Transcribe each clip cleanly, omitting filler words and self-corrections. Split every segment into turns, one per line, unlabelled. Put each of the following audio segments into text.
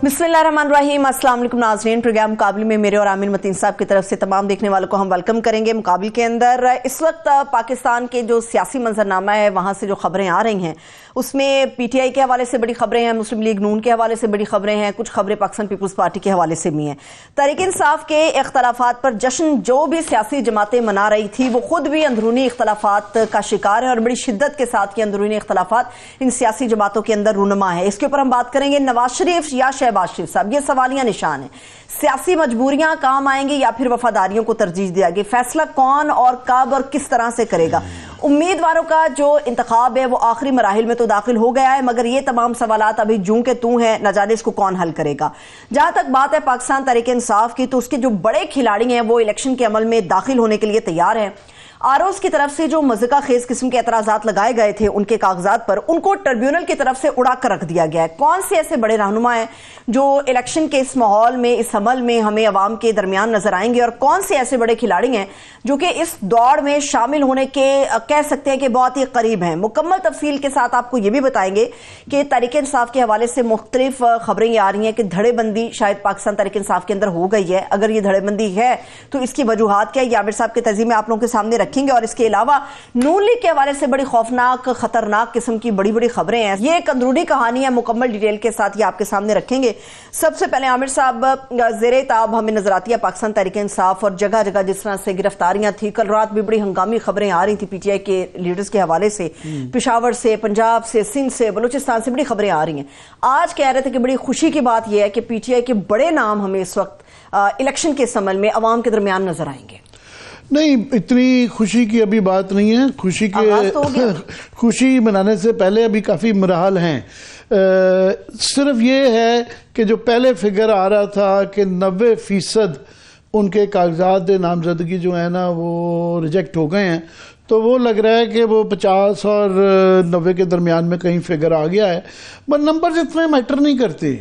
बिस्मिल्लाहिर्रहमानिर्रहीम। अस्सलाम वालेकुम नाज़रीन। प्रोग्राम मुकाबले में मेरे और आमिर मतीन साहब की तरफ से तमाम देखने वालों को हम वेलकम करेंगे। मुकाबले के अंदर इस वक्त पाकिस्तान के जो सियासी मंजरनामा है वहाँ से जो खबरें आ रही हैं उसमें PTI के हवाले से बड़ी खबरें हैं, मुस्लिम लीग नून के हवाले से बड़ी खबरें हैं, कुछ खबरें पाकिस्तान पीपल्स पार्टी के हवाले से भी हैं। तहरीक इंसाफ के इख्तलाफात पर जश्न जो भी सियासी जमातें मना रही थी वो खुद भी अंदरूनी इख्तलाफात का शिकार है और बड़ी शिद्दत के साथ ये अंदरूनी इख्तलाफात इन सियासी जमातों के अंदर रूनुमा है। इसके ऊपर हम बात करेंगे नवाज शरीफ या शहबाज शरीफ साहब, ये सवालिया निशान है। सियासी मजबूरियां काम आएंगी या फिर वफादारियों को तरजीह दिया गया, फैसला कौन और कब और किस तरह से करेगा। उम्मीदवारों का जो इंतखाब है वो आखिरी मराहिल में तो दाखिल हो गया है, मगर ये तमाम सवालात अभी जूं के तू हैं, न जाने इसको कौन हल करेगा। जहां तक बात है पाकिस्तान तहरीक इंसाफ की, तो उसके जो बड़े खिलाड़ी हैं वो इलेक्शन के अमल में दाखिल होने के लिए तैयार है। आरओज़ की तरफ से जो मज़ीका खेज किस्म के एतराज़ात लगाए गए थे उनके कागजात पर, उनको ट्रिब्यूनल की तरफ से उड़ा कर रख दिया गया है। कौन से ऐसे बड़े रहनुमा हैं जो इलेक्शन के इस माहौल में, इस अमल में हमें अवाम के दरमियान नजर आएंगे, और कौन से ऐसे बड़े खिलाड़ी हैं जो कि इस दौड़ में शामिल होने के कह सकते हैं कि बहुत ही करीब हैं। मुकम्मल तफसील के साथ आपको यह भी बताएंगे कि तहरीक इंसाफ के हवाले से मुख्तलिफ खबरें ये आ रही हैं कि धड़ेबंदी शायद पाकिस्तान तहरीक इंसाफ के अंदर हो गई है। अगर ये धड़ेबंदी है तो इसकी वजूहात क्या है, आमिर साहब के तज़ीम में आप लोगों के सामने रखेंगे। और इसके अलावा नून लीग के हवाले से बड़ी खौफनाक, खतरनाक किस्म की बड़ी बड़ी खबरें हैं। ये एक अंदरूनी कहानी है, मुकम्मल डिटेल के साथ ये आपके सामने रखेंगे। सबसे पहले आमिर साहब, ज़ेरे ताब हमें नजर आती है पाकिस्तान तहरीक इंसाफ और जगह जगह जिस तरह से गिरफ्तारियां थी। कल रात भी बड़ी हंगामी खबरें आ रही थी PTI के लीडर्स के हवाले से, पेशावर से, पंजाब से, सिंध से, बलूचिस्तान से बड़ी खबरें आ रही हैं। आज कह रहे थे कि बड़ी खुशी की बात यह है कि PTI के बड़े नाम हमें इस वक्त इलेक्शन के समल में अवाम के दरमियान नजर आएंगे।
नहीं, इतनी खुशी की अभी बात नहीं है। खुशी के खुशी मनाने से पहले अभी काफ़ी मराहल हैं। सिर्फ ये है कि जो पहले फिगर आ रहा था कि 90% उनके कागजात नामजदगी जो है ना वो रिजेक्ट हो गए हैं, तो वो लग रहा है कि वो 50 और 90 के दरमियान में कहीं फिगर आ गया है। पर नंबर इतने मैटर नहीं करते,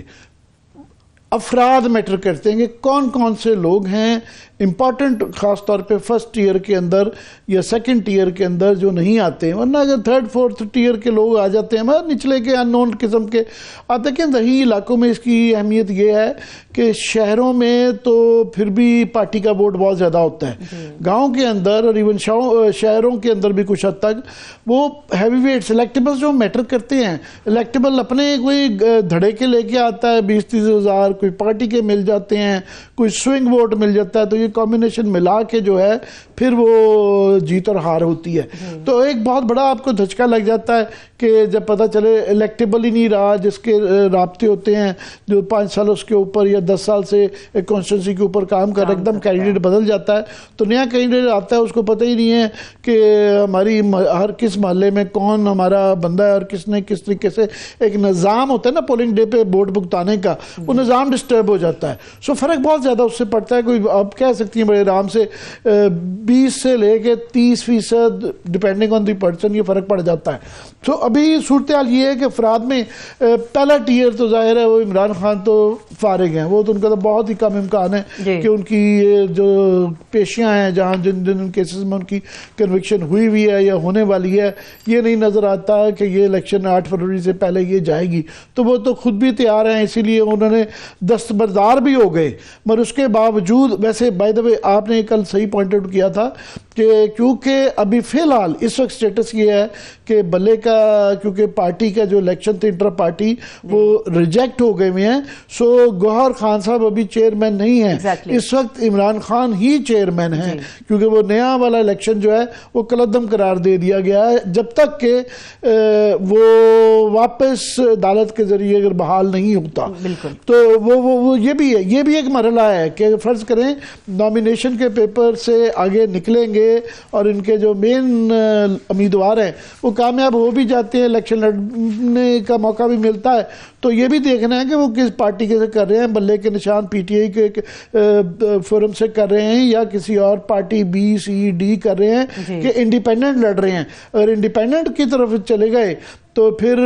अफराद मैटर करते हैं कि कौन कौन से लोग हैं इम्पॉर्टेंट, ख़ास तौर पे फर्स्ट ईयर के अंदर या सेकंड ईयर के अंदर जो नहीं आते हैं। वरना अगर थर्ड फोर्थ ईयर के लोग आ जाते हैं, मतलब निचले के अननोन किस्म के आते हैं। दही इलाकों में इसकी अहमियत ये है कि शहरों में तो फिर भी पार्टी का वोट बहुत ज़्यादा होता है, गाँव के अंदर और इवन शहरों के अंदर भी कुछ हद तक वो हैवी वेट सिलेक्टेबल्स जो मैटर करते हैं। इलेक्टेबल अपने कोई धड़े के लेके आता है 20-30 हज़ार, कोई पार्टी के मिल जाते हैं, कोई स्विंग वोट मिल जाता है, तो ये कॉम्बिनेशन मिला के जो है फिर वो जीत और हार होती है। तो एक बहुत बड़ा आपको धचका लग जाता है कि जब पता चले इलेक्टेबल ही नहीं रहा, जिसके राब्ते होते हैं जो 5 साल उसके ऊपर या 10 साल से एक कॉन्स्टिट्यूंसी के ऊपर काम कर, एकदम कैंडिडेट बदल जाता है, तो नया कैंडिडेट आता है, उसको पता ही नहीं है कि हमारी हर किस महल्ले में कौन हमारा बंदा है और किसने किस तरीके से एक निज़ाम होता है ना पोलिंग डे पे वोट भुगताने का, वो निज़ाम डिस्टर्ब हो जाता है। सो फ़र्क बहुत ज़्यादा उससे पड़ता है। कोई आप कह सकती हैं बड़े आराम से 20 से लेके 30% डिपेंडिंग ऑन द पर्सन ये फ़र्क पड़ जाता है। तो अभी सूरत हाल ये है कि अफराद में पहला टीयर तो जाहिर है वो इमरान खान तो फारिग हैं, वो तो उनका तो बहुत ही कम इम्कान है कि उनकी जो पेशियां हैं जहाँ जिन जिन केसेस में उनकी कन्विक्शन हुई हुई है या होने वाली है, ये नहीं नज़र आता कि ये इलेक्शन 8 फरवरी से पहले ये जाएगी। तो वो तो खुद भी तैयार हैं, इसीलिए उन्होंने दस्तबरदार भी हो गए। मगर उसके बावजूद, वैसे बाय द वे आपने कल सही पॉइंट आउट किया था कि क्योंकि अभी फ़िलहाल इस वक्त स्टेटस ये है कि बल्ले का, क्योंकि पार्टी का जो इलेक्शन थे इंटर पार्टी वो रिजेक्ट हो गए हुए हैं, सो गौहर खान साहब अभी चेयरमैन नहीं है। इस वक्त इमरान खान ही चेयरमैन हैं, क्योंकि वो नया वाला इलेक्शन जो है वो कलअदम करार दे दिया गया है जब तक कि वो वापस अदालत के जरिए अगर बहाल नहीं होता। तो वो ये भी है, ये भी एक मरहला है कि फ़र्ज़ करें नॉमिनेशन के पेपर से आगे निकलेंगे और इनके जो मेन उम्मीदवार हैं वो कामयाब हो भी जाते हैं, इलेक्शन लड़ने का मौका भी मिलता है, तो ये भी देखना है कि वो किस पार्टी के से कर रहे हैं, बल्ले के निशान PTI के फोरम से कर रहे हैं या किसी और पार्टी B, C, D कर रहे हैं कि इंडिपेंडेंट लड़ रहे हैं। अगर इंडिपेंडेंट की तरफ चले गए तो फिर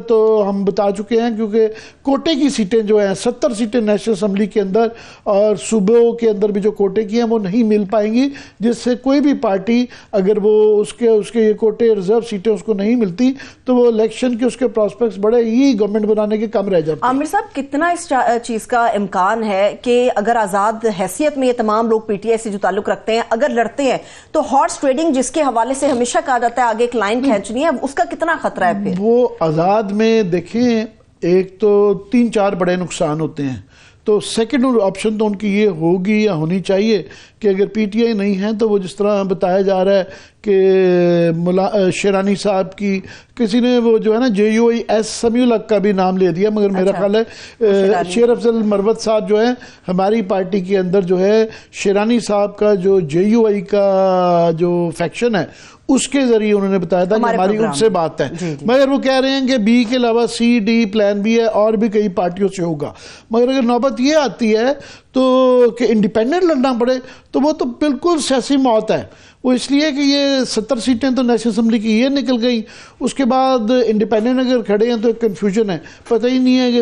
तो हम बता चुके हैं, क्योंकि कोटे की सीटें जो हैं 70 सीटें नेशनल असम्बली के अंदर और सूबों के अंदर भी जो कोटे की हैं वो नहीं मिल पाएंगी, जिससे कोई भी पार्टी अगर वो उसके ये कोटे रिजर्व सीटें उसको नहीं मिलती तो वो इलेक्शन के उसके प्रॉस्पेक्ट्स बड़े ही गवर्नमेंट बनाने के कम रह जाते हैं।
आमिर साहब, कितना इस चीज का इम्कान है कि अगर आजाद हैसियत में ये तमाम लोग पीटीआई से जो ताल्लुक रखते हैं अगर लड़ते हैं तो हॉर्स ट्रेडिंग जिसके हवाले से हमेशा कहा जाता है आगे एक लाइन खींचनी है, उसका कितना खतरा है? फिर
वो आजाद में देखें, एक तो 3-4 बड़े नुकसान होते हैं। तो सेकंड ऑप्शन तो उनकी ये होगी या होनी चाहिए कि अगर पीटीआई नहीं है तो वो जिस तरह बताया जा रहा है कि शेरानी साहब की किसी ने वो जो है ना JUI समीउल का भी नाम ले दिया, मगर मेरा ख्याल है शेर अफजल मरवत साहब जो है हमारी पार्टी के अंदर जो है शेरानी साहब का जो JUI का जो फैक्शन है उसके जरिए उन्होंने बताया था कि हमारी उनसे बात है। मगर वो कह रहे हैं कि B के अलावा C D प्लान B है और भी कई पार्टियों से होगा। मगर अगर नौबत ये आती है तो कि इंडिपेंडेंट लड़ना पड़े तो वो तो बिल्कुल सियासी मौत है। वो इसलिए कि ये 70 सीटें तो नेशनल असम्बली की ये निकल गई, उसके बाद इंडिपेंडेंट अगर खड़े हैं तो एक कन्फ्यूजन है, पता ही नहीं है कि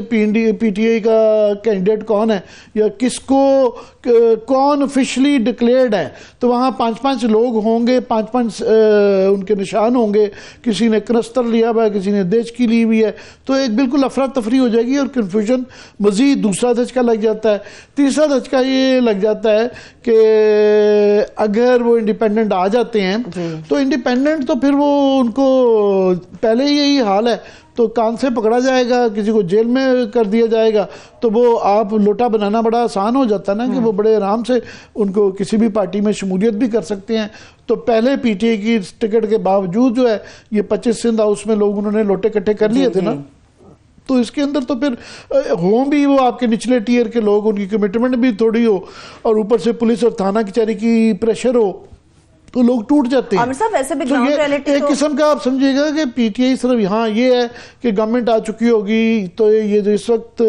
पीटीआई का कैंडिडेट कौन है या किसको कौन ऑफिशियली डिक्लेयर्ड है। तो वहाँ 5-5 लोग होंगे, 5-5 उनके निशान होंगे, किसी ने कनस्तर लिया हुआ है, किसी ने देश की ली हुई है, तो एक बिल्कुल अफरा तफरी हो जाएगी और कन्फ्यूजन मजीद दूसरा धचका लग जाता है। तीसरा धचका ये लग जाता है कि अगर वो इंडिपेंडेंट आ जाते हैं तो इंडिपेंडेंट तो फिर वो उनको पहले ही यही हाल है, तो कान से पकड़ा जाएगा, किसी को जेल में कर दिया जाएगा, तो वो आप लोटा बनाना बड़ा आसान हो जाता ना कि वो बड़े आराम से उनको किसी भी पार्टी में शमूलियत भी कर सकते हैं। तो पहले पीटीआई की टिकट के बावजूद जो है ये 25 सिंध हाउस में लोग उन्होंने लोटे इकट्ठे कर लिए थे ना, तो इसके अंदर तो फिर हों भी वो आपके निचले टियर के लोग, उनकी कमिटमेंट भी थोड़ी हो और ऊपर से पुलिस और थाना कचहरी की प्रेशर हो तो लोग टूट जाते हैं।
आमिर साहब, वैसे भी
तो ये एक किस्म का आप समझिएगा कि पीटीआई सिर्फ यहाँ ये है कि गवर्नमेंट आ चुकी होगी तो ये जो इस वक्त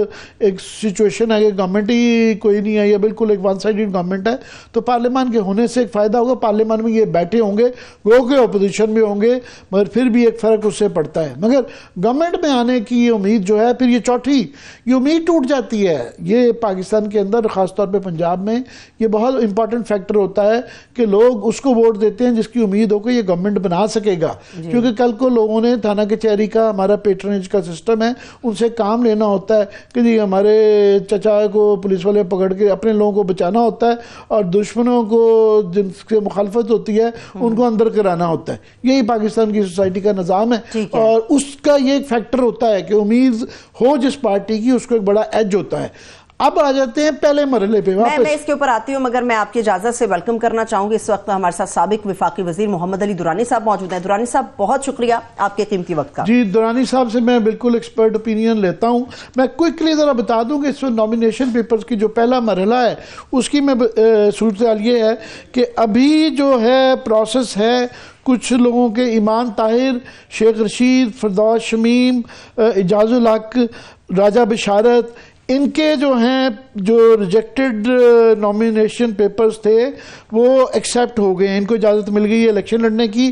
एक सिचुएशन है कि गवर्नमेंट ही कोई नहीं है, ये बिल्कुल एक वन साइडेड गवर्नमेंट है, तो पार्लियामान के होने से एक फ़ायदा होगा, पार्लियामान में ये बैठे होंगे, वो के अपोजिशन में होंगे, मगर फिर भी एक फ़र्क उससे पड़ता है। मगर गवर्नमेंट में आने की ये उम्मीद जो है फिर ये चौथी ये उम्मीद टूट जाती है। ये पाकिस्तान के अंदर ख़ासतौर पर पंजाब में ये बहुत इंपॉर्टेंट फैक्टर होता है कि लोग उसको वोट देते हैं जिसकी उम्मीद हो कि ये गवर्नमेंट बना सकेगा, क्योंकि कल को लोगों ने थाना कचहरी का हमारा पेट्रोनेज का सिस्टम है उनसे काम लेना होता है कि जी हमारे चचा को पुलिस वाले पकड़ के अपने लोगों को बचाना होता है और दुश्मनों को जिनसे मुखालफत होती है उनको अंदर कराना होता है। यही पाकिस्तान की सोसाइटी का निज़ाम है और उसका ये एक फैक्टर होता है कि उम्मीद हो जिस पार्टी की उसको एक बड़ा एज होता है। अब आ जाते हैं पहले मरहले पे वापस।
मैं इसके ऊपर आती हूँ, मगर मैं आपकी इजाजत से वेलकम करना चाहूंगी। इस वक्त हमारे साथ साबिक विफाकी वजीर मोहम्मद अली दुरानी साहब मौजूद हैं। दुरानी साहब, बहुत शुक्रिया आपके कीमती वक्त का।
जी, दुरानी साहब से मैं बिल्कुल एक्सपर्ट ओपिनियन लेता हूँ। मैं क्विकली जरा बता दूं कि इस नॉमिनेशन पेपर्स की जो पहला मरहला है उसकी मैं सूरत हाल ये है कि अभी जो है प्रोसेस है, कुछ लोगों के ईमान ताहिर, शेख रशीद, फरदौस शमीम, इजाजुल हक, राजा बिशारत, इनके जो हैं जो रिजेक्टेड नॉमिनेशन पेपर्स थे वो एक्सेप्ट हो गए हैं, इनको इजाज़त मिल गई है इलेक्शन लड़ने की।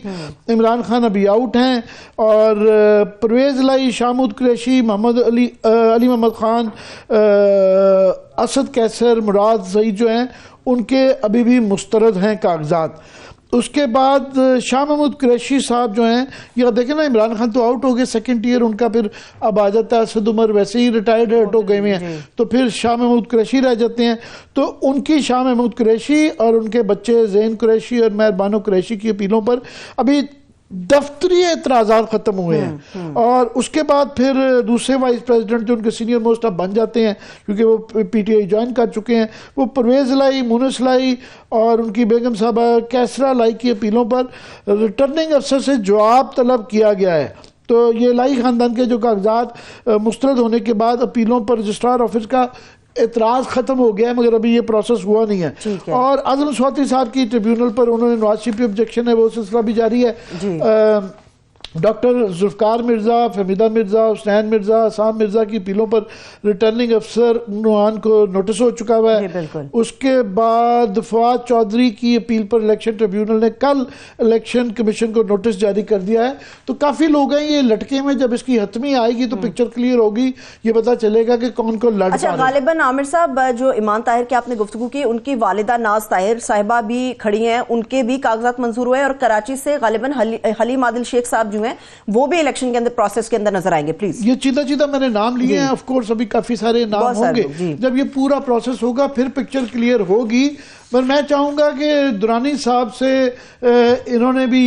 इमरान खान अभी आउट हैं और परवेज़ लाई, शाहमूद कुरैशी, अली मोहम्मद खान, असद कैसर, मुराद सईद जो हैं उनके अभी भी मुस्तरद हैं कागजात। उसके बाद शाह महमूद कुरैशी साहब जो हैं, या देखें ना इमरान खान तो आउट हो गए सेकंड ईयर उनका, फिर अब आ जाता है असद उमर, वैसे ही रिटायर्ड हो गए हैं, तो फिर शाह महमूद कुरैशी रह जाते हैं। तो उनकी शाह महमूद कुरैशी और उनके बच्चे ज़ैन कुरैशी और मेहरबानो कुरैशी की अपीलों पर अभी दफ्तरी एतराज़ात ख़त्म हुए हैं। और उसके बाद फिर दूसरे वाइस प्रेसिडेंट जो उनके सीनियर मोस्ट अब बन जाते हैं क्योंकि वो पीटीआई ज्वाइन कर चुके हैं, वो परवेज़ लाई, मुनिस लाई और उनकी बेगम साहबा कैसरा लाई की अपीलों पर रिटर्निंग अफसर से जवाब तलब किया गया है। तो ये लाई ख़ानदान के जो कागजात मुस्तरद होने के बाद अपीलों पर रजिस्ट्रार ऑफिस का एतराज़ ख़त्म हो गया है, मगर अभी ये प्रोसेस हुआ नहीं है। और आज़म स्वाति साहब की ट्रिब्यूनल पर उन्होंने नवाज शरीफ की ऑब्जेक्शन है वो सिलसिला भी जारी है। डॉक्टर जुल्फकार मिर्ज़ा, फहमीदा मिर्ज़ा, हुसैन मिर्ज़ा, असाम मिर्ज़ा की अपीलों पर रिटर्निंग अफसर नुआन को नोटिस हो चुका हुआ है। उसके बाद फवाद चौधरी की अपील पर इलेक्शन ट्रिब्यूनल ने कल इलेक्शन कमीशन को नोटिस जारी कर दिया है। तो काफ़ी लोग हैं ये लटके में, जब इसकी हतमी आएगी तो पिक्चर क्लियर होगी, ये पता चलेगा कि कौन कौन लड़।
अच्छा, गालिबन आमिर साहब, जो ईमान ताहिर की आपने गुफ्तगू की, उनकी वालिदा नाज ताहिर साहिबा भी खड़ी हैं, उनके भी कागजात मंजूर हुए और कराची से गालिबन हलीम आदिल शेख साहब हैं, वो भी इलेक्शन के अंदर प्रोसेस के अंदर नजर आएंगे। प्लीज, ये
चीदा मैंने नाम लिए हैं, ऑफ कोर्स अभी काफी सारे नाम होंगे। जब ये पूरा प्रोसेस होगा फिर पिक्चर क्लियर होगी। पर मैं चाहूंगा कि दुरानी साहब से इन्होंने भी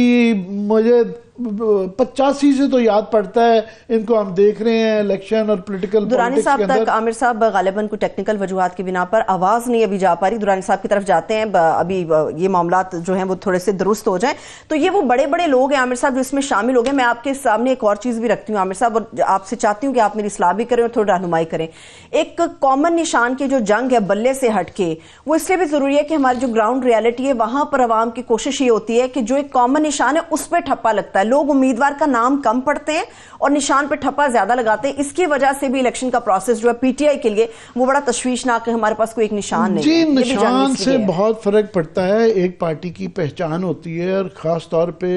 मुझे 85 से तो याद पड़ता है, इनको हम देख रहे हैं इलेक्शन और पॉलिटिकल
दुरानी साहब तक आमिर साहब गालिबन को टेक्निकल वजूहात की बिना पर आवाज नहीं अभी जा पा रही। दुरानी साहब की तरफ जाते हैं, अभी ये मामलात जो हैं वो थोड़े से दुरुस्त हो जाएं। तो ये वो बड़े बड़े लोग हैं आमिर साहब जो इसमें शामिल हो गए। मैं आपके सामने एक और चीज भी रखती हूँ आमिर साहब, और आपसे चाहती हूँ कि आप मेरी इस्लाह भी करें और थोड़ी रहनुमाई करें। एक कॉमन निशान की जो जंग है बल्ले से हटके, वो इसलिए भी जरूरी है कि हमारी जो ग्राउंड रियलिटी है वहां पर अवाम की कोशिश ये होती है कि जो एक कॉमन निशान है उस पर ठप्पा लगता है। लोग उम्मीदवार का नाम कम पढ़ते हैं और निशान पे ठप्पा ज्यादा लगाते हैं। इसकी वजह से भी इलेक्शन का प्रोसेस जो है पीटीआई के लिए वो बड़ा तशवीशनाक है। हमारे पास कोई एक निशान नहीं
जी, निशान से बहुत फर्क पड़ता है। एक पार्टी की पहचान होती है और खास तौर पे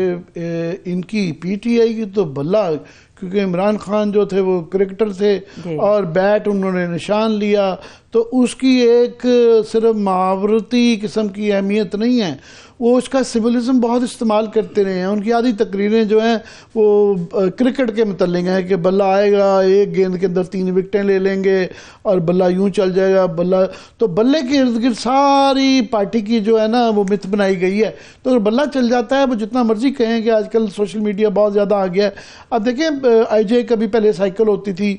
इनकी पीटीआई की तो बल्ला, क्योंकि इमरान खान जो थे वो क्रिकेटर थे और बैट उन्होंने निशान लिया, तो उसकी एक सिर्फ मुहावरती किस्म की अहमियत नहीं है, वो उसका सिंबलिज्म बहुत इस्तेमाल करते रहे हैं। उनकी आधी तकरीरें जो हैं वो क्रिकेट के मुतल्लिक हैं कि बल्ला आएगा, एक गेंद के अंदर 3 विकेटें ले लेंगे और बल्ला यूं चल जाएगा। बल्ला तो बल्ले के इर्द गिर्द सारी पार्टी की जो है ना वो मिथ बनाई गई है। तो अगर बल्ला चल जाता है, वो जितना मर्जी कहें कि आजकल सोशल मीडिया बहुत ज़्यादा आ गया है। अब देखें, आईजे कभी पहले साइकिल होती थी,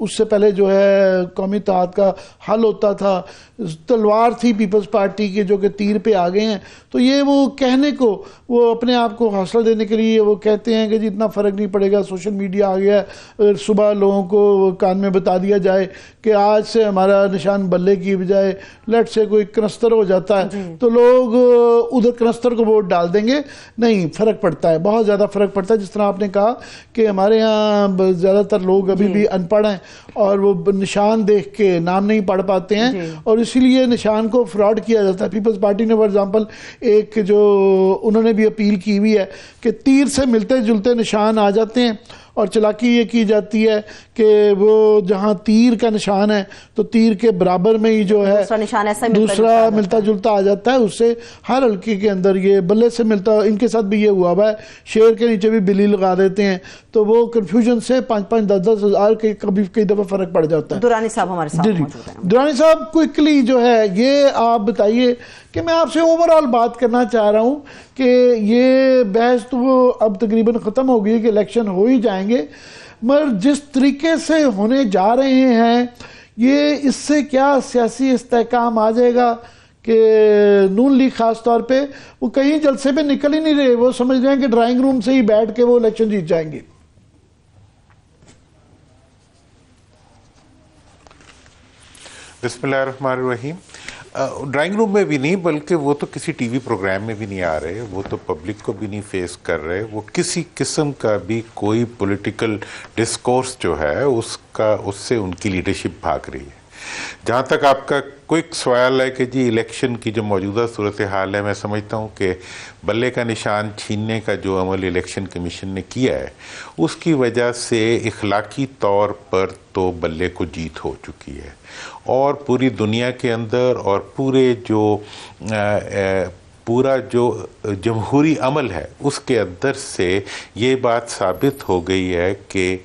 उससे पहले जो है कौमी इत्तेहाद का हल होता था, तलवार थी पीपल्स पार्टी के जो कि तीर पे आ गए हैं। तो ये वो कहने को, वो अपने आप को हौसला देने के लिए वो कहते हैं कि जी इतना फ़र्क नहीं पड़ेगा, सोशल मीडिया आ गया। अगर सुबह लोगों को कान में बता दिया जाए कि आज से हमारा निशान बल्ले की बजाय लेट से कोई कनस्तर हो जाता है, तो लोग उधर कनस्तर को वोट डाल देंगे। नहीं, फ़र्क पड़ता है, बहुत ज़्यादा फ़र्क पड़ता है। जिस तरह आपने कहा कि हमारे यहाँ ज़्यादातर लोग अभी भी अनपढ़ हैं और वो निशान देख के नाम नहीं पढ़ पाते हैं और इसीलिए निशान को फ्रॉड किया जाता है। पीपल्स पार्टी ने फॉर एग्जांपल एक जो उन्होंने भी अपील की हुई है कि तीर से मिलते जुलते निशान आ जाते हैं और चालाकी ये की जाती है कि वो जहां तीर का निशान है तो तीर के बराबर में ही जो है दूसरा मिलता जुलता आ जाता है। उससे हर हल्के के अंदर ये बल्ले से मिलता, इनके साथ भी ये हुआ हुआ है, शेर के नीचे भी बिल्ली लगा देते हैं, तो वो कंफ्यूजन से 5-5, 10-10 हज़ार के कभी कई दफा फर्क पड़ जाता है।
दुरानी साहब हमारे साथ मौजूद हैं।
दुरानी साहब, क्विकली जो है ये आप बताइए कि मैं आपसे ओवरऑल बात करना चाह रहा हूँ कि ये बहस तो वो अब तकरीबन ख़त्म हो गई कि इलेक्शन हो ही जाएंगे, मगर जिस तरीके से होने जा रहे हैं ये, इससे क्या सियासी इस्तेहकाम आ जाएगा कि नून लीग खास तौर पे वो कहीं जलसे पे निकल ही नहीं रहे, वो समझ रहे हैं कि ड्राइंग रूम से ही बैठ के वो इलेक्शन जीत जाएंगे।
बिस्मिल्लाहिर्रहमानिर्रहीम। ड्राइंग रूम में भी नहीं, बल्कि वो तो किसी टीवी प्रोग्राम में भी नहीं आ रहे, वो तो पब्लिक को भी नहीं फेस कर रहे, वो किसी किस्म का भी कोई पॉलिटिकल डिस्कोर्स जो है उसका, उससे उनकी लीडरशिप भाग रही है। जहाँ तक आपका क्विक सवाल है कि जी इलेक्शन की जो मौजूदा सूरत हाल है, मैं समझता हूँ कि बल्ले का निशान छीनने का जो अमल इलेक्शन कमीशन ने किया है उसकी वजह से इखलाकी तौर पर तो बल्ले को जीत हो चुकी है और पूरी दुनिया के अंदर और पूरा जो जमहूरी अमल है उसके अंदर से ये बात साबित हो गई है कि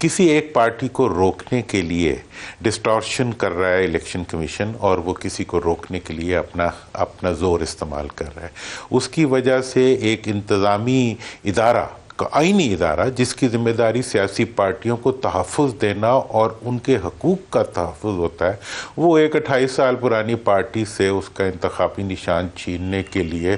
किसी एक पार्टी को रोकने के लिए डिस्टॉर्शन कर रहा है इलेक्शन कमीशन और वो किसी को रोकने के लिए अपना जोर इस्तेमाल कर रहा है। उसकी वजह से एक इंतज़ामी इदारा, आईनी इदारा, जिसकी जिम्मेदारी सियासी पार्टियों को तहफ़्फ़ुज़ देना और उनके हकूक़ का तहफ़्फ़ुज़ होता है, वो एक 28 साल पुरानी पार्टी से उसका इंतखाबी निशान छीनने के लिए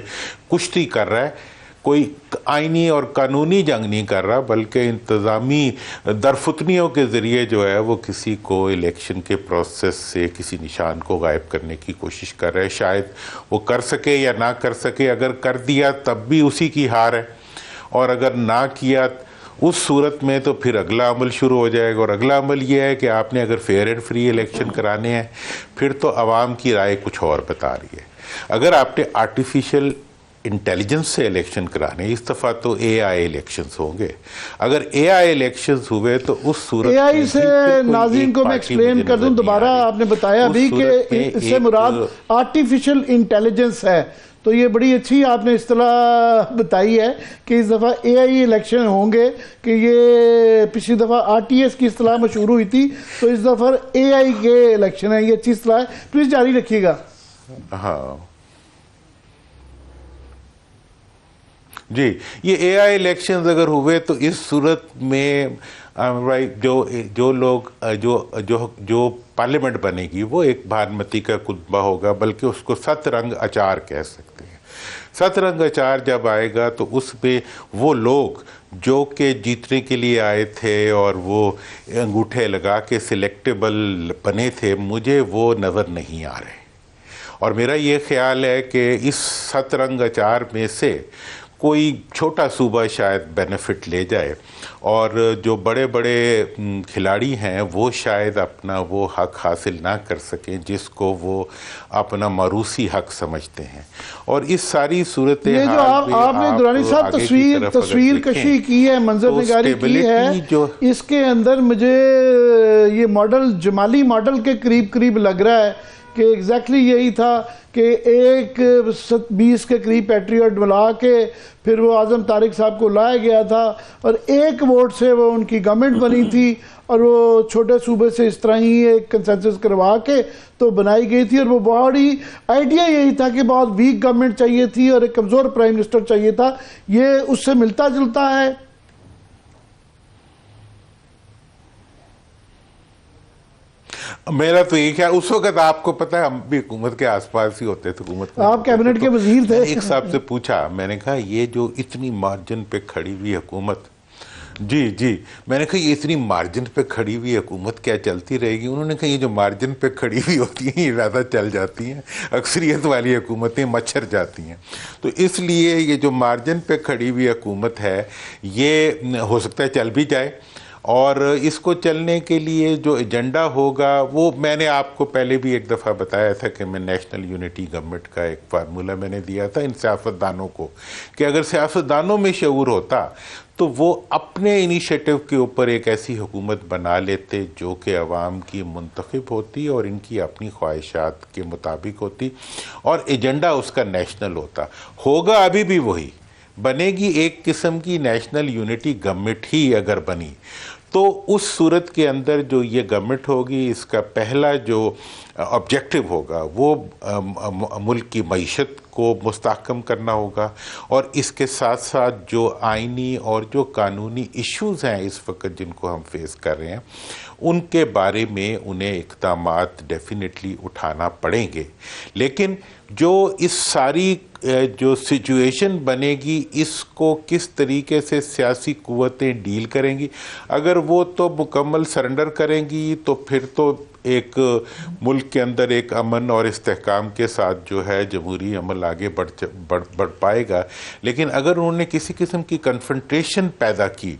कुश्ती कर रहा है। कोई आईनी और कानूनी जंग नहीं कर रहा, बल्कि इंतज़ामी दरफुतनियों के ज़रिए जो है वो किसी को इलेक्शन के प्रोसेस से किसी निशान को गायब करने की कोशिश कर रहे हैं। शायद वो कर सके या ना कर सके, अगर कर दिया तब भी उसी की हार है और अगर ना किया उस सूरत में तो फिर अगला अमल शुरू हो जाएगा। और अगला अमल यह है कि आपने अगर फेयर एंड फ्री इलेक्शन कराने हैं फिर तो आवाम की राय कुछ और बता रही है। अगर आपने आर्टिफिशियल इंटेलिजेंस से इलेक्शन कराने, इस दफ़ा तो एआई इलेक्शंस होंगे। अगर एआई इलेक्शंस हुए तो उस सूरत
एआई से नाज़रीन को मैं एक्सप्लेन कर दूं दोबारा, आपने बताया अभी कि इससे मुराद आर्टिफिशियल इंटेलिजेंस है, तो ये बड़ी अच्छी आपने इस्तेलाह बताई है कि इस दफ़ा एआई इलेक्शन होंगे, कि ये पिछली दफ़ा आरटीएस की इस्तेलाह मशहूर हुई थी, तो इस दफ़ा एआई के इलेक्शन है। ये अच्छी इस्तेलाह है, प्लीज़ जारी रखिएगा।
हाँ जी, ये एआई इलेक्शंस अगर हुए तो इस सूरत में जो लोग जो पार्लियामेंट बनेगी वो एक भानुमति का कुतबा होगा, बल्कि उसको सतरंग अचार कह सकते हैं। सतरंग अचार जब आएगा तो उसमें वो लोग जो कि जीतने के लिए आए थे और वो अंगूठे लगा के सिलेक्टेबल बने थे, मुझे वो नज़र नहीं आ रहे। और मेरा ये ख्याल है कि इस सतरंग अचार में से कोई छोटा सूबा शायद बेनिफिट ले जाए और जो बड़े बड़े खिलाड़ी हैं वो शायद अपना वो हक हासिल ना कर सकें जिसको वो अपना मारूसी हक समझते हैं। और इस सारी सूरत
ये जो आपने दुरानी साहब तस्वीर कशी की है, मंजर निगारी की है, जो इसके अंदर मुझे ये मॉडल जमाली मॉडल के करीब करीब लग रहा है कि एग्जैक्टली यही था कि एक 20 के करीब पैट्रियट बुला के फिर वो आज़म तारिक साहब को लाया गया था और एक वोट से वो उनकी गवर्नमेंट बनी थी और वो छोटे सूबे से इस तरह ही एक कंसेंसस करवा के तो बनाई गई थी। और वो बड़ी आइडिया यही था कि बहुत वीक गवर्नमेंट चाहिए थी और एक कमज़ोर प्राइम मिनिस्टर चाहिए था। ये उससे मिलता जुलता है।
मेरा तो ये ख्याल, उस वक्त आपको पता है हम भी हुकूमत के आसपास ही होते थे, हुकूमत
आप कैबिनेट के वजीर थे।
एक साहब से पूछा, मैंने कहा ये जो इतनी मार्जिन पे खड़ी हुई हुकूमत, जी मैंने कहा ये इतनी मार्जिन पे खड़ी हुई हुकूमत क्या चलती रहेगी? उन्होंने कहा ये जो मार्जिन पे खड़ी हुई होती हैं ये ज़्यादा चल जाती हैं, अक्सरियत वाली हुकूमतें मच्छर जाती हैं। तो इसलिए ये जो मार्जिन पे खड़ी हुई हुकूमत है ये हो सकता है चल भी जाए, और इसको चलने के लिए जो एजेंडा होगा वो मैंने आपको पहले भी एक दफ़ा बताया था कि मैं नेशनल यूनिटी गवर्नमेंट का एक फार्मूला मैंने दिया था इन सियासतदानों को कि अगर सियासतदानों में शऊर होता तो वो अपने इनिशिएटिव के ऊपर एक ऐसी हुकूमत बना लेते जो कि अवाम की मुंतखब होती और इनकी अपनी ख्वाहिशात के मुताबिक होती और एजेंडा उसका नेशनल होता। होगा अभी भी वही, बनेगी एक किस्म की नेशनल यूनिटी गवर्नमेंट ही अगर बनी तो उस सूरत के अंदर जो ये गवर्नमेंट होगी इसका पहला जो ऑब्जेक्टिव होगा वो मुल्क की मईशत को मुस्तहकम करना होगा और इसके साथ साथ जो आइनी और जो कानूनी इश्यूज़ हैं इस वक्त जिनको हम फेस कर रहे हैं उनके बारे में उन्हें इक़दामात डेफिनेटली उठाना पड़ेंगे। लेकिन जो इस सारी जो सिचुएशन बनेगी इसको किस तरीके से सियासी कुव्वतें डील करेंगी, अगर वो तो मुकम्मल सरेंडर करेंगी तो फिर तो एक मुल्क के अंदर एक अमन और इस्तेहकाम के साथ जो है जमहूरी अमल आगे बढ़ पाएगा। लेकिन अगर उन्होंने किसी किस्म की कन्फ्रंटेशन पैदा की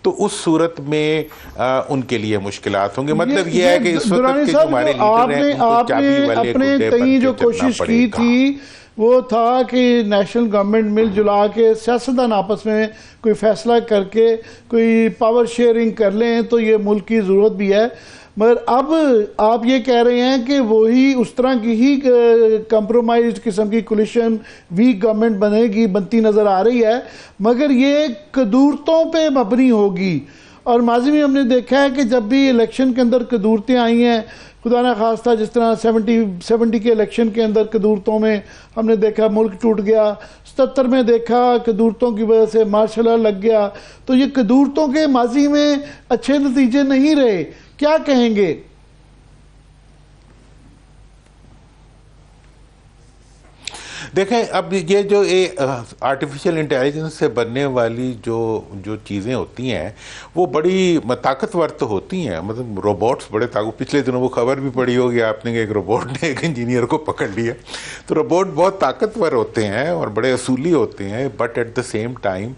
तो उस सूरत में उनके लिए मुश्किलात होंगे। मतलब ये है कि इस वक्त के जो हमारे लीडर हैं उनको चाबी वाले गुड्डे बन के चलना पड़ेगा।
वो था कि नेशनल गवर्नमेंट मिलजुला के सियासतदान आपस में कोई फैसला करके कोई पावर शेयरिंग कर लें तो ये मुल्क की ज़रूरत भी है। मगर अब आप ये कह रहे हैं कि वही उस तरह की ही कंप्रोमाइज किस्म की कोलिशन वीक गवर्नमेंट बनती नज़र आ रही है, मगर ये कदूरतों पे मबनी होगी। और माजी में हमने देखा है कि जब भी इलेक्शन के अंदर कदूरतें आई हैं, खुदा ना खास्ता जिस तरह 70 के इलेक्शन के अंदर कदूरतों में हमने देखा मुल्क टूट गया, 77 में देखा कदूरतों की वजह से मार्शल लॉ लग गया। तो ये कदूरतों के माजी में अच्छे नतीजे नहीं रहे, क्या कहेंगे?
देखें, अब ये जो आर्टिफिशियल इंटेलिजेंस से बनने वाली जो चीज़ें होती हैं वो बड़ी ताकतवर तो होती हैं, मतलब रोबोट्स बड़े पिछले दिनों वो खबर भी पड़ी होगी आपने कि एक रोबोट ने एक इंजीनियर को पकड़ लिया। तो रोबोट बहुत ताकतवर होते हैं और बड़े असूली होते हैं, but at the same time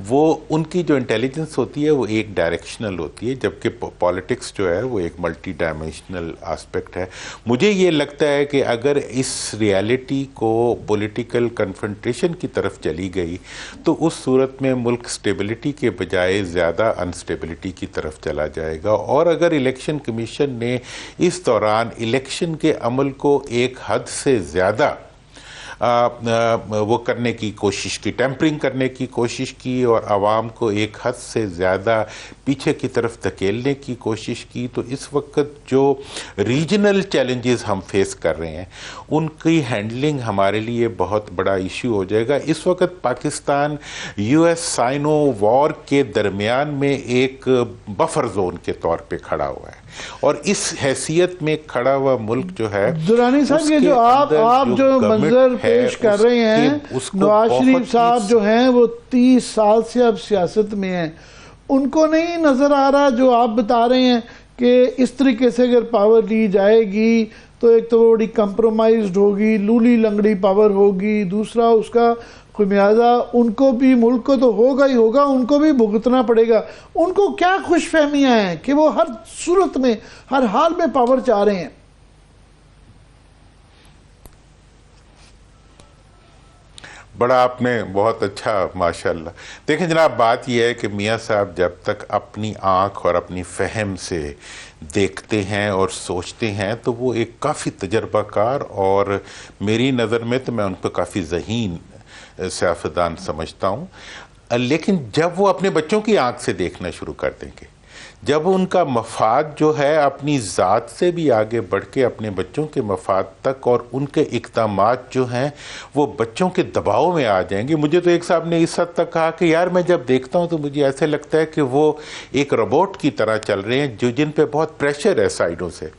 वो उनकी जो इंटेलिजेंस होती है वो एक डायरेक्शनल होती है, जबकि पॉलिटिक्स जो है वो एक मल्टी डायमेंशनल एस्पेक्ट है। मुझे ये लगता है कि अगर इस रियलिटी को पॉलिटिकल कन्फ्रंटेशन की तरफ चली गई तो उस सूरत में मुल्क स्टेबिलिटी के बजाय ज़्यादा अनस्टेबिलिटी की तरफ चला जाएगा। और अगर इलेक्शन कमीशन ने इस दौरान इलेक्शन के अमल को एक हद से ज़्यादा वो करने की कोशिश की, टेम्परिंग करने की कोशिश की और आवाम को एक हद से ज़्यादा पीछे की तरफ धकेलने की कोशिश की, तो इस वक्त जो रीजनल चैलेंजेस हम फेस कर रहे हैं उनकी हैंडलिंग हमारे लिए बहुत बड़ा इशू हो जाएगा। इस वक्त पाकिस्तान यूएस साइनो वॉर के दरमियान में एक बफर जोन के तौर पे खड़ा हुआ है और इस हैसियत में खड़ा हुआ मुल्क जो है,
दुरानी साहब, ये जो आप जो मंजर पेश कर रहे हैं, नवाज शरीफ साहब जो हैं वो 30 साल से अब सियासत में हैं, उनको नहीं नजर आ रहा जो आप बता रहे हैं कि इस तरीके से अगर पावर ली जाएगी तो एक तो बड़ी कंप्रोमाइज्ड होगी, लूली लंगड़ी पावर होगी, दूसरा उसका खुमियाजा उनको भी, मुल्क को तो होगा ही होगा, उनको भी भुगतना पड़ेगा। उनको क्या खुशफहमियां हैं कि वो हर सूरत में हर हाल में पावर चाह रहे हैं?
बड़ा आपने बहुत अच्छा, माशाल्लाह। देखें जनाब, बात यह है कि मियाँ साहब जब तक अपनी आँख और अपनी फहम से देखते हैं और सोचते हैं तो वो एक काफ़ी तजर्बाकार और मेरी नज़र में तो मैं उनको काफ़ी ज़हीन सियासतदान समझता हूँ। लेकिन जब वो अपने बच्चों की आँख से देखना शुरू कर देंगे, जब उनका मफाद जो है अपनी ज़ात से भी आगे बढ़ के अपने बच्चों के मफाद तक और उनके इक़दामात जो हैं वो बच्चों के दबाव में आ जाएंगे। मुझे तो एक साहब ने इस हद तक कहा कि यार मैं जब देखता हूँ तो मुझे ऐसे लगता है कि वो एक रोबोट की तरह चल रहे हैं जो जिन पे बहुत प्रेशर है साइडों से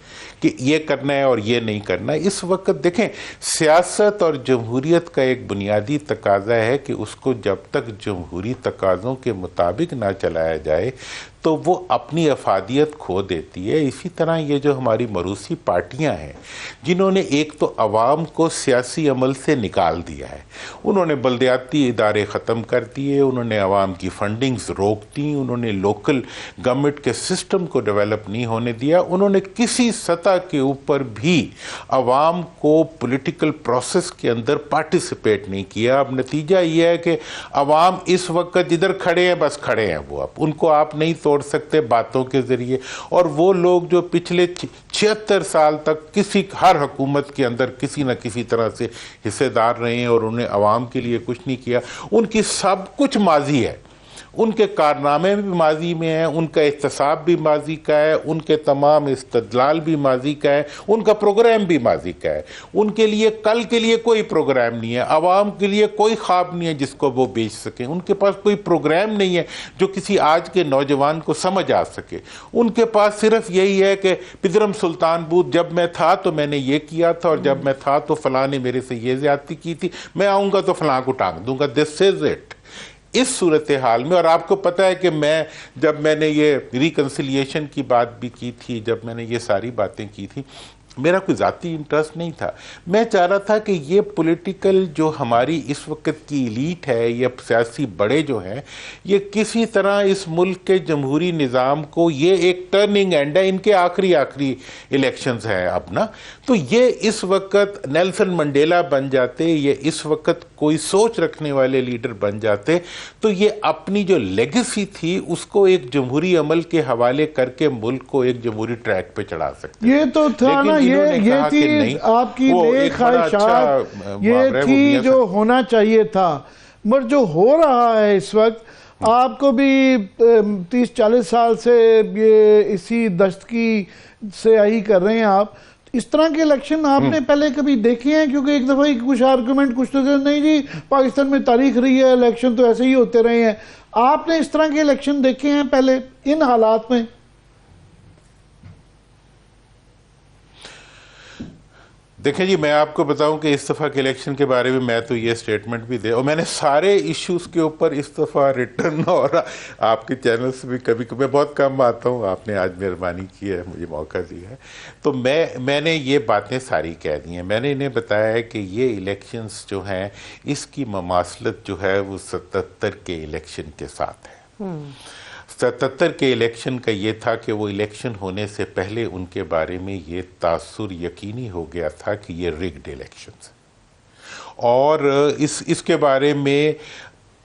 कि ये करना है और ये नहीं करना है। इस वक्त देखें, सियासत और जमहूरियत का एक बुनियादी तकाजा है कि उसको जब तक जमहूरी तकाज़ों के मुताबिक ना चलाया जाए तो वो अपनी अफादियत खो देती है। इसी तरह ये जो हमारी मरूसी पार्टियां हैं जिन्होंने एक तो अवाम को सियासी अमल से निकाल दिया है, उन्होंने बल्दियाती इदारे ख़त्म कर दिए, उन्होंने अवाम की फंडिंग्स रोक दी, उन्होंने लोकल गवर्नमेंट के सिस्टम को डेवलप नहीं होने दिया, उन्होंने किसी सतह के ऊपर भी अवाम को पॉलिटिकल प्रोसेस के अंदर पार्टिसिपेट नहीं किया। अब नतीजा ये है कि अवाम इस वक्त जिधर खड़े हैं बस खड़े हैं, वो अब उनको आप नहीं तोड़ सकते बातों के जरिए। और वो लोग जो पिछले 76 साल तक हर हुकूमत के अंदर किसी न किसी तरह से हिस्सेदार रहे हैं और उन्हें अवाम के लिए कुछ नहीं किया, उनकी सब कुछ माजी है, उनके कारनामे भी माजी में हैं, उनका एहतसाब भी माजी का है, उनके तमाम इस्तदलाल भी माजी का है, उनका प्रोग्राम भी माजी का है। उनके लिए कल के लिए कोई प्रोग्राम नहीं है, अवाम के लिए कोई ख्वाब नहीं है जिसको वो बेच सकें, उनके पास कोई प्रोग्राम नहीं है जो किसी आज के नौजवान को समझ आ सके। उनके पास सिर्फ यही है कि पिदरम सुल्तान बूथ जब मैं था तो मैंने ये किया था और जब मैं था तो फलां ने मेरे से ये ज्यादती की थी, मैं आऊँगा तो फलां को टांग दूंगा। This is it. इस सूरत हाल में, और आपको पता है कि जब मैंने ये रिकन्सिलिएशन की बात भी की थी, जब मैंने ये सारी बातें की थी, मेरा कोई ज़ाती इंटरेस्ट नहीं था। मैं चाह रहा था कि ये पॉलिटिकल जो हमारी इस वक्त की एलीट है, ये सियासी बड़े जो हैं, ये किसी तरह इस मुल्क के जमहूरी निज़ाम को, ये एक टर्निंग एंड है, इनके आखिरी इलेक्शंस हैं अब ना, तो ये इस वक्त नेल्सन मंडेला बन जाते, ये इस वक्त कोई सोच रखने वाले लीडर बन जाते, तो ये अपनी जो लेगेसी थी उसको एक जमहूरी अमल के हवाले करके मुल्क को एक जमहूरी ट्रैक पे चढ़ा सकते।
ये तो था ना, ये थी आपकी नेक ख्वाहिशात, ये थी जो होना चाहिए था। मगर जो हो रहा है इस वक्त, आपको भी 30-40 साल से ये इसी दस्त की स्याही कर रहे हैं आप, इस तरह के इलेक्शन आपने पहले कभी देखे हैं? क्योंकि एक दफा कुछ आर्गुमेंट कुछ तो नहीं जी पाकिस्तान में तारीख रही है, इलेक्शन तो ऐसे ही होते रहे हैं। आपने इस तरह के इलेक्शन देखे हैं पहले इन हालात में?
देखें जी, मैं आपको बताऊं कि इस दफ़ा के इलेक्शन के बारे में मैं तो ये स्टेटमेंट भी दे, और मैंने सारे इश्यूज़ के ऊपर इस दफ़ा रिटर्न और आपके चैनल से भी कभी कभी बहुत कम आता हूं, आपने आज मेहरबानी की है, मुझे मौका दिया है, तो मैंने ये बातें सारी कह दी हैं। मैंने इन्हें बताया है कि ये इलेक्शंस जो हैं इसकी ममासलत जो है वो 77 के इलेक्शन के साथ है। 77 के इलेक्शन का ये था कि वो इलेक्शन होने से पहले उनके बारे में ये तासुर यकीनी हो गया था कि ये रिग्ड इलेक्शंस, और इसके बारे में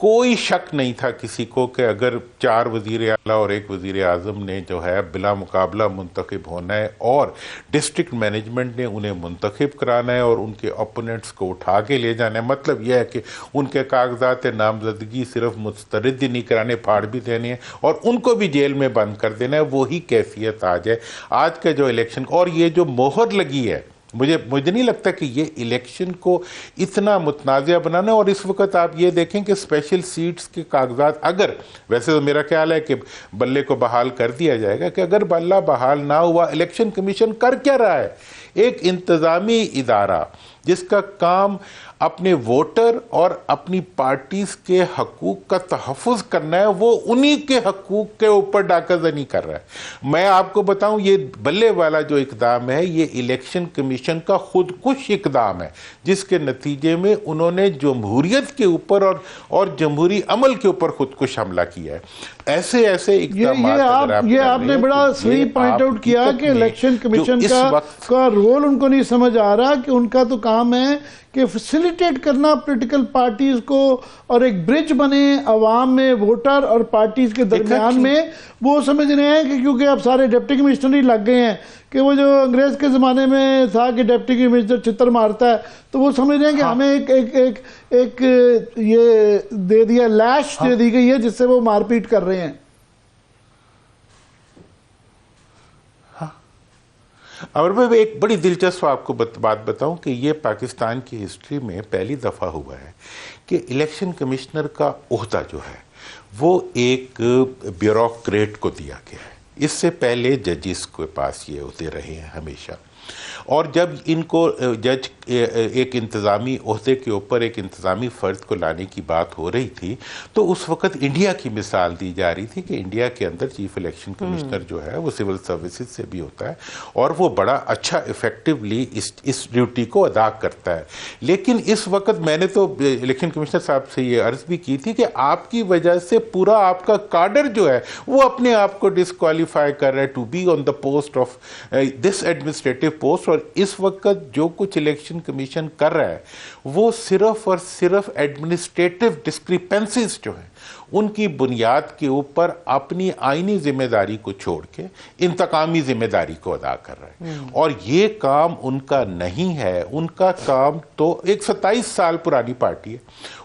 कोई शक नहीं था किसी को कि अगर 4 वज़ीर आला और 1 वज़ीर आज़म ने जो है बिला मुकाबला मुंतखब होना है और डिस्ट्रिक्ट मैनेजमेंट ने उन्हें मुंतखब कराना है और उनके ओपोनेंट्स को उठा के ले जाना है। मतलब यह है कि उनके कागजात नामजदगी सिर्फ मुस्तरद ही नहीं कराने, फाड़ भी देने हैं और उनको भी जेल में बंद कर देना है। वही कैफियत आज है। आज का जो इलेक्शन और ये जो मोहर लगी है, मुझे नहीं लगता कि ये इलेक्शन को इतना मुतनाज़िया बनाना। और इस वक्त आप ये देखें कि स्पेशल सीट्स के कागजात, अगर वैसे तो मेरा ख्याल है कि बल्ले को बहाल कर दिया जाएगा, कि अगर बल्ला बहाल ना हुआ, इलेक्शन कमीशन कर क्या रहा है? एक इंतज़ामी इदारा जिसका काम अपने वोटर और अपनी पार्टीज के हकूक का तहफ़्फ़ुज़ करना है, वो उन्हीं के हकूक के ऊपर डाकाज़नी कर रहा है। मैं आपको बताऊं, ये बल्ले वाला जो इक़दाम है ये इलेक्शन कमीशन का खुदकुश इक़दाम है, जिसके नतीजे में उन्होंने जमहूरियत के ऊपर और जमहूरी अमल के ऊपर खुदकुश हमला किया है। ऐसे
ये आपने बड़ा सही पॉइंट आउट किया कि इलेक्शन कमीशन का रोल उनको नहीं समझ आ रहा कि उनका तो काम है कि फैसिलिटेट करना पॉलिटिकल पार्टीज को और एक ब्रिज बने अवाम में, वोटर और पार्टीज के दरमियान में। वो समझ रहे हैं कि क्योंकि अब सारे डिप्टी कमिश्नर ही लग गए हैं कि वो जो अंग्रेज के ज़माने में था कि डिप्टी कमिश्नर चित्तर मारता है, तो वो समझ रहे हैं कि हमें एक ये दे दिया, लैश दे दी गई है जिससे वो मारपीट कर रहे हैं।
और मैं एक बड़ी दिलचस्प आपको बात बताऊं कि ये पाकिस्तान की हिस्ट्री में पहली दफ़ा हुआ है कि इलेक्शन कमिश्नर का ओहदा जो है वो एक ब्यूरोक्रेट को दिया गया है। इससे पहले जजिस के पास ये ओहदे रहे हैं हमेशा। और जब इनको जज एक इंतज़ामी ओहदे के ऊपर एक इंतज़ामी फ़र्द को लाने की बात हो रही थी, तो उस वक़्त इंडिया की मिसाल दी जा रही थी कि इंडिया के अंदर चीफ इलेक्शन कमिश्नर जो है वो सिविल सर्विसेज से भी होता है और वो बड़ा अच्छा इफ़ेक्टिवली इस ड्यूटी को अदा करता है। लेकिन इस वक्त मैंने तो इलेक्शन कमिश्नर साहब से ये अर्ज़ भी की थी कि आपकी वजह से पूरा आपका काडर जो है वो अपने आप को डिस्क्वालीफाई कर रहा है to be on the post of this administrative post. और इस वक्त जो कुछ इलेक्शन कमीशन कर रहा है वो सिर्फ और सिर्फ एडमिनिस्ट्रेटिव डिस्क्रिपेंसीज जो हैं उनकी बुनियाद के ऊपर अपनी आईनी जिम्मेदारी को छोड़ के इंतकामी जिम्मेदारी को अदा कर रहे हैं। और ये काम उनका नहीं है। उनका काम तो एक 27 साल पुरानी पार्टी है,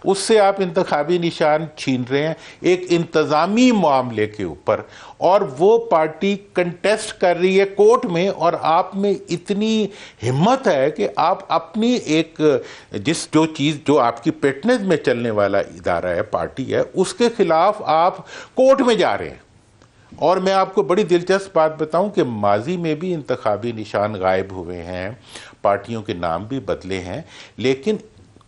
उससे आप इंतखाबी निशान छीन रहे हैं एक इंतजामी मामले के ऊपर, और वो पार्टी कंटेस्ट कर रही है कोर्ट में, और आप में इतनी हिम्मत है कि आप अपनी एक जो चीज़ जो आपकी पेटनेस में चलने वाला इदारा है, पार्टी है, उसके खिलाफ आप कोर्ट में जा रहे हैं। और मैं आपको बड़ी दिलचस्प बात बताऊं कि माजी में भी इंतखाबी निशान गायब हुए हैं, पार्टियों के नाम भी बदले हैं, लेकिन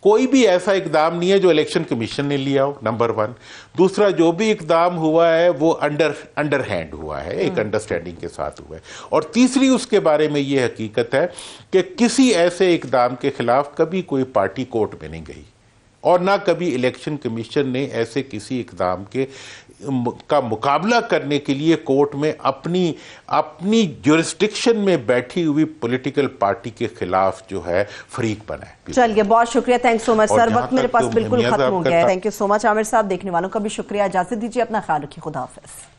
कोई भी ऐसा इकदाम नहीं है जो इलेक्शन कमीशन ने लिया हो, नंबर 1। दूसरा, जो भी इकदाम हुआ है वो अंडर हैंड हुआ है, एक अंडरस्टैंडिंग के साथ हुआ है। और तीसरी, उसके बारे में ये हकीकत है कि किसी ऐसे इकदाम के खिलाफ कभी कोई पार्टी कोर्ट में नहीं गई और ना कभी इलेक्शन कमीशन ने ऐसे किसी इकदाम का मुकाबला करने के लिए कोर्ट में अपनी ज्यूरिस्डिक्शन में बैठी हुई पॉलिटिकल पार्टी के खिलाफ जो है फरीक बना है।
चलिए, बहुत शुक्रिया, थैंक्स सो मच सर। वक्त मेरे पास बिल्कुल खत्म हो गया है। Thank you so much Aamir साहब। देखने वालों का भी शुक्रिया। इजाजत दीजिए, अपना ख्याल रखिए, खुदा हाफिज।